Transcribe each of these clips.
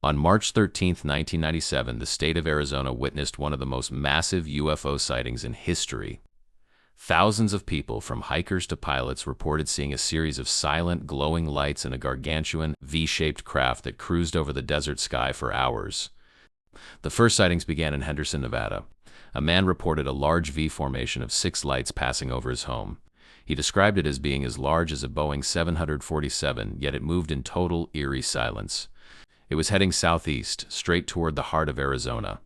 On March 13, 1997, the state of Arizona witnessed one of the most massive UFO sightings in history. Thousands of people, from hikers to pilots, reported seeing a series of silent, glowing lights in a gargantuan, V-shaped craft that cruised over the desert sky for hours. The first sightings began in Henderson, Nevada. A man reported a large V formation of 6 lights passing over his home. He described it as being as large as a Boeing 747, yet it moved in total, eerie silence. It was heading southeast, straight toward the heart of Arizona.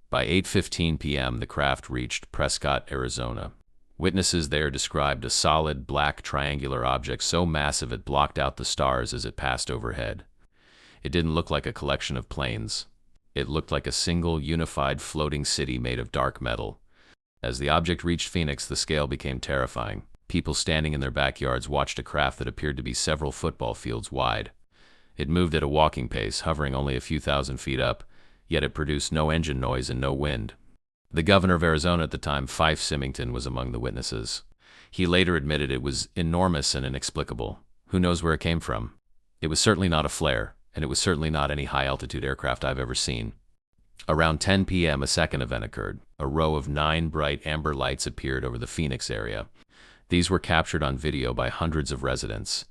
By 8:15 p.m., the craft reached Prescott, Arizona. Witnesses there described a solid, black, triangular object so massive it blocked out the stars as it passed overhead. It didn't look like a collection of planes. It looked like a single, unified, floating city made of dark metal. As the object reached Phoenix, the scale became terrifying. People standing in their backyards watched a craft that appeared to be several football fields wide. It moved at a walking pace, hovering only a few thousand feet up, yet it produced no engine noise and no wind. The governor of Arizona at the time, Fife Symington, was among the witnesses. He later admitted it was enormous and inexplicable. Who knows where it came from? It was certainly not a flare, and it was certainly not any high-altitude aircraft I've ever seen. Around 10 p.m., a second event occurred. A row of 9 bright amber lights appeared over the Phoenix area. These were captured on video by hundreds of residents.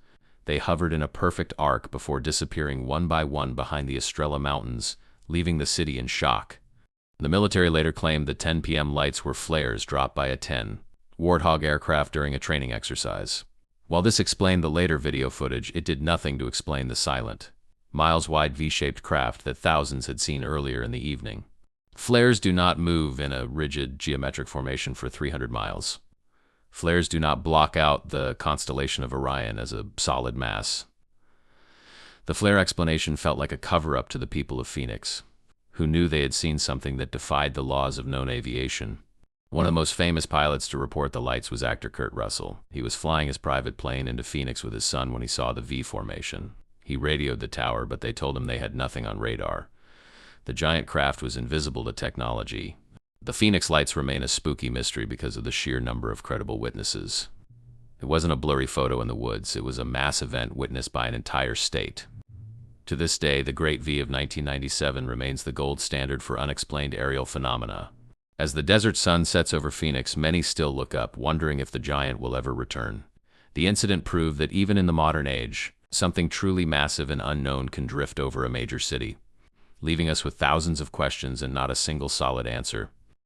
They hovered in a perfect arc before disappearing one by one behind the Estrella Mountains, leaving the city in shock. The military later claimed the 10 p.m. lights were flares dropped by a 10 Warthog aircraft during a training exercise. While this explained the later video footage, it did nothing to explain the silent, miles-wide V-shaped craft that thousands had seen earlier in the evening. Flares do not move in a rigid geometric formation for 300 miles. Flares do not block out the constellation of Orion as a solid mass. The flare explanation felt like a cover-up to the people of Phoenix, who knew they had seen something that defied the laws of known aviation. One of the most famous pilots to report the lights was actor Kurt Russell. He was flying his private plane into Phoenix with his son when he saw the V formation. He radioed the tower, but they told him they had nothing on radar. The giant craft was invisible to technology. The Phoenix lights remain a spooky mystery because of the sheer number of credible witnesses. It wasn't a blurry photo in the woods. It was a mass event witnessed by an entire state. To this day, the Great V of 1997 remains the gold standard for unexplained aerial phenomena. As the desert sun sets over Phoenix, many still look up, wondering if the giant will ever return. The incident proved that even in the modern age, something truly massive and unknown can drift over a major city, leaving us with thousands of questions and not a single solid answer.